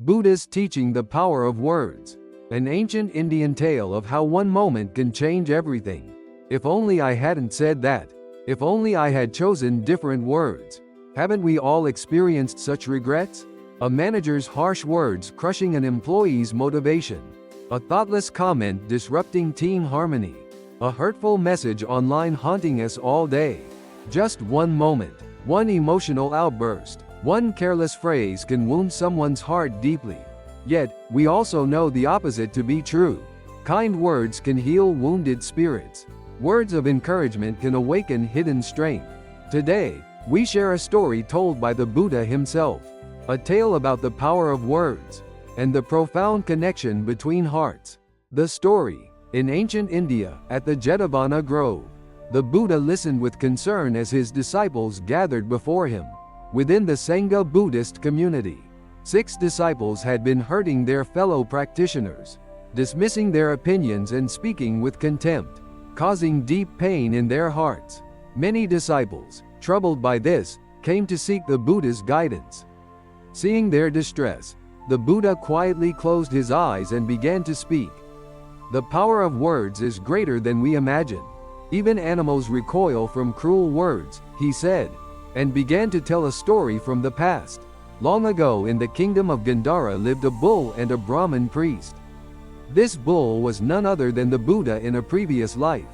Buddha's teaching the power of words. An ancient Indian tale of how one moment can change everything. If only I hadn't said that. If only I had chosen different words. Haven't we all experienced such regrets? A manager's harsh words crushing an employee's motivation. A thoughtless comment disrupting team harmony. A hurtful message online haunting us all day. Just one moment, one emotional outburst, one careless phrase can wound someone's heart deeply. Yet, we also know the opposite to be true. Kind words can heal wounded spirits. Words of encouragement can awaken hidden strength. Today, we share a story told by the Buddha himself. A tale about the power of words and the profound connection between hearts. The story. In ancient India, at the Jetavana Grove, the Buddha listened with concern as his disciples gathered before him. Within the Sangha Buddhist community, 6 disciples had been hurting their fellow practitioners, dismissing their opinions and speaking with contempt, causing deep pain in their hearts. Many disciples, troubled by this, came to seek the Buddha's guidance. Seeing their distress, the Buddha quietly closed his eyes and began to speak. The power of words is greater than we imagine. Even animals recoil from cruel words, he said, and began to tell a story from the past. Long ago in the kingdom of Gandhara lived a bull and a Brahmin priest. This bull was none other than the Buddha in a previous life.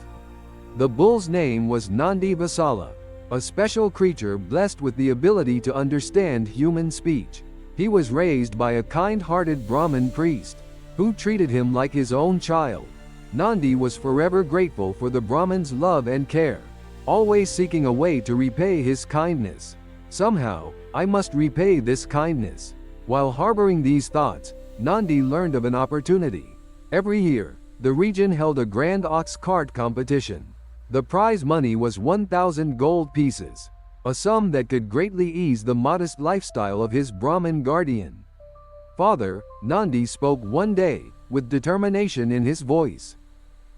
The bull's name was Nandi Vasala, a special creature blessed with the ability to understand human speech. He was raised by a kind-hearted Brahmin priest, who treated him like his own child. Nandi was forever grateful for the Brahmin's love and care, always seeking a way to repay his kindness. Somehow, I must repay this kindness. While harboring these thoughts, Nandi learned of an opportunity. Every year, the region held a grand ox cart competition. The prize money was 1,000 gold pieces, a sum that could greatly ease the modest lifestyle of his Brahmin guardian. Father, Nandi spoke one day, with determination in his voice.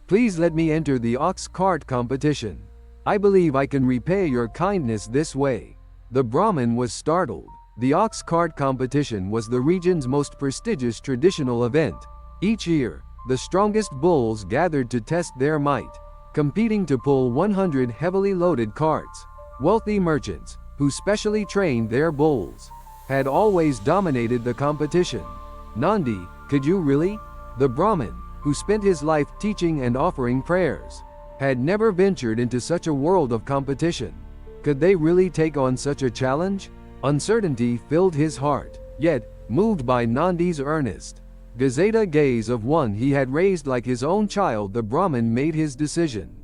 Please let me enter the ox cart competition. I believe I can repay your kindness this way. The Brahmin was startled. The ox cart competition was the region's most prestigious traditional event. Each year, the strongest bulls gathered to test their might, competing to pull 100 heavily loaded carts. Wealthy merchants, who specially trained their bulls, had always dominated the competition. Nandi, could you really? The Brahmin, who spent his life teaching and offering prayers, had never ventured into such a world of competition. Could they really take on such a challenge? Uncertainty filled his heart, yet, moved by Nandi's earnest, Gazeta gaze of one he had raised like his own child, the Brahmin made his decision.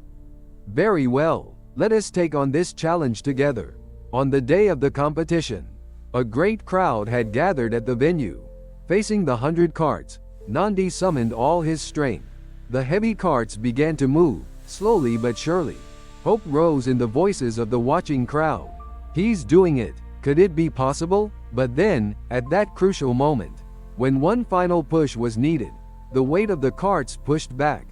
Very well, let us take on this challenge together. On the day of the competition, a great crowd had gathered at the venue. Facing the 100 carts, Nandi summoned all his strength. The heavy carts began to move, slowly but surely. Hope rose in the voices of the watching crowd. He's doing it. Could it be possible? But then, at that crucial moment, when one final push was needed, the weight of the carts pushed back.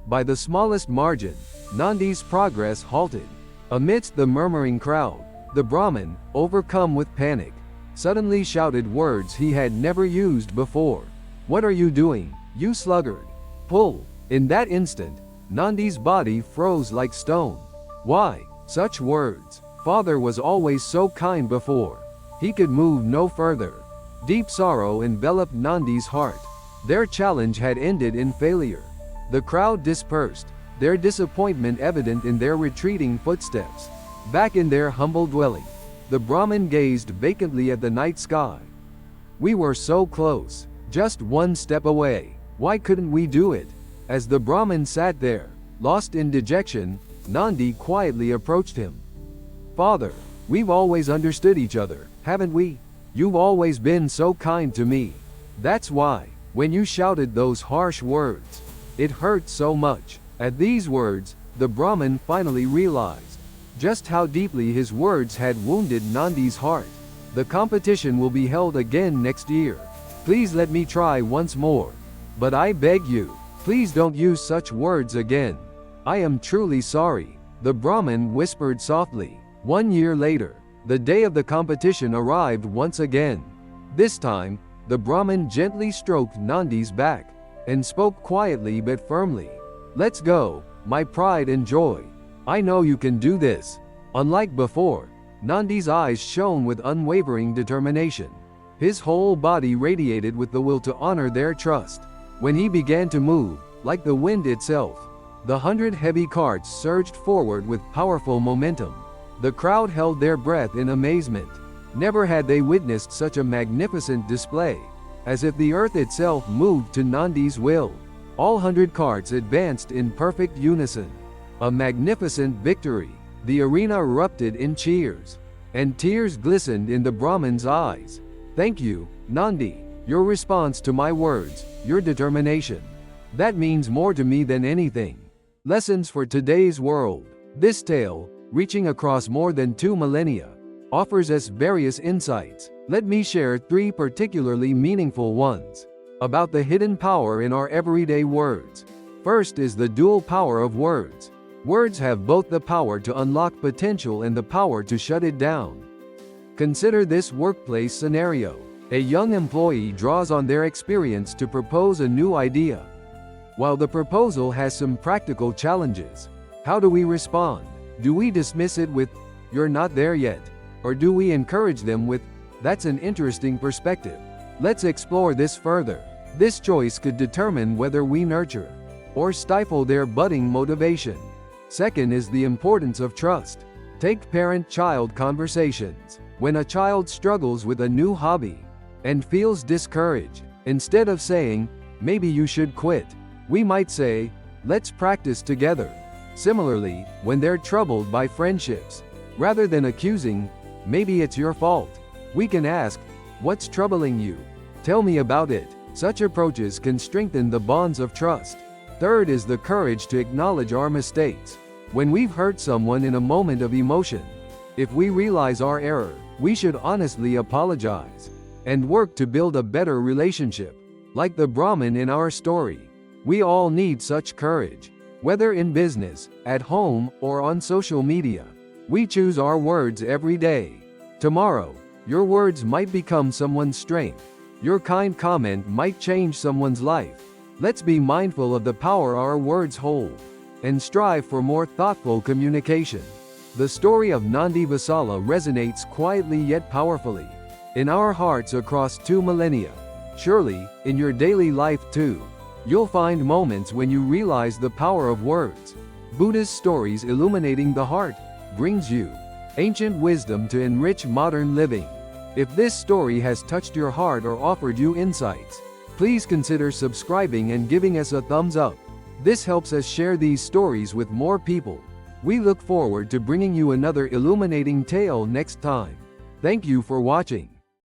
By the smallest margin, Nandi's progress halted. Amidst the murmuring crowd, the Brahmin, overcome with panic, suddenly shouted words he had never used before. What are you doing, you sluggard? Pull! In that instant, Nandi's body froze like stone. Why, such words? Father was always so kind before. He could move no further. Deep sorrow enveloped Nandi's heart. Their challenge had ended in failure. The crowd dispersed, their disappointment evident in their retreating footsteps. Back in their humble dwelling, the Brahmin gazed vacantly at the night sky. We were so close, just one step away. Why couldn't we do it? As the Brahmin sat there, lost in dejection, Nandi quietly approached him. Father, we've always understood each other, haven't we? You've always been so kind to me. That's why, when you shouted those harsh words, it hurt so much. At these words, the Brahmin finally realized just how deeply his words had wounded Nandi's heart. The competition will be held again next year. Please let me try once more. But I beg you, please don't use such words again. I am truly sorry, the Brahmin whispered softly. 1 year later, the day of the competition arrived once again. This time, The Brahmin gently stroked Nandi's back and spoke quietly but firmly. "Let's go, my pride and joy. I know you can do this." Unlike before, Nandi's eyes shone with unwavering determination. His whole body radiated with the will to honor their trust. When he began to move, like the wind itself, the 100 heavy carts surged forward with powerful momentum. The crowd held their breath in amazement. Never had they witnessed such a magnificent display. As if the earth itself moved to Nandi's will, all 100 carts advanced in perfect unison. A magnificent victory. The arena erupted in cheers, and tears glistened in the Brahmin's eyes. "Thank you, Nandi. Your response to my words, your determination. That means more to me than anything." Lessons for today's world. This tale, reaching across more than 2 millennia, offers us various insights. Let me share 3 particularly meaningful ones about the hidden power in our everyday words. First is the dual power of words. Words have both the power to unlock potential and the power to shut it down. Consider this workplace scenario. A young employee draws on their experience to propose a new idea. While the proposal has some practical challenges, how do we respond? Do we dismiss it with, "You're not there yet"? Or do we encourage them with, "That's an interesting perspective. Let's explore this further"? This choice could determine whether we nurture or stifle their budding motivation. Second is the importance of trust. Take parent-child conversations. When a child struggles with a new hobby and feels discouraged, instead of saying, "Maybe you should quit," we might say, "Let's practice together." Similarly, when they're troubled by friendships, rather than accusing, "Maybe it's your fault," we can ask, "What's troubling you? Tell me about it." Such approaches can strengthen the bonds of trust. Third is the courage to acknowledge our mistakes. When we've hurt someone in a moment of emotion, if we realize our error, we should honestly apologize and work to build a better relationship. Like the Brahmin in our story, we all need such courage. Whether in business, at home, or on social media, we choose our words every day. Tomorrow, your words might become someone's strength. Your kind comment might change someone's life. Let's be mindful of the power our words hold and strive for more thoughtful communication. The story of Nandi Vasala resonates quietly yet powerfully in our hearts across 2 millennia. Surely, in your daily life too, you'll find moments when you realize the power of words. Buddhist stories illuminating the heart brings you ancient wisdom to enrich modern living. If this story has touched your heart or offered you insights, please consider subscribing and giving us a thumbs up. This helps us share these stories with more people. We look forward to bringing you another illuminating tale next time. Thank you for watching.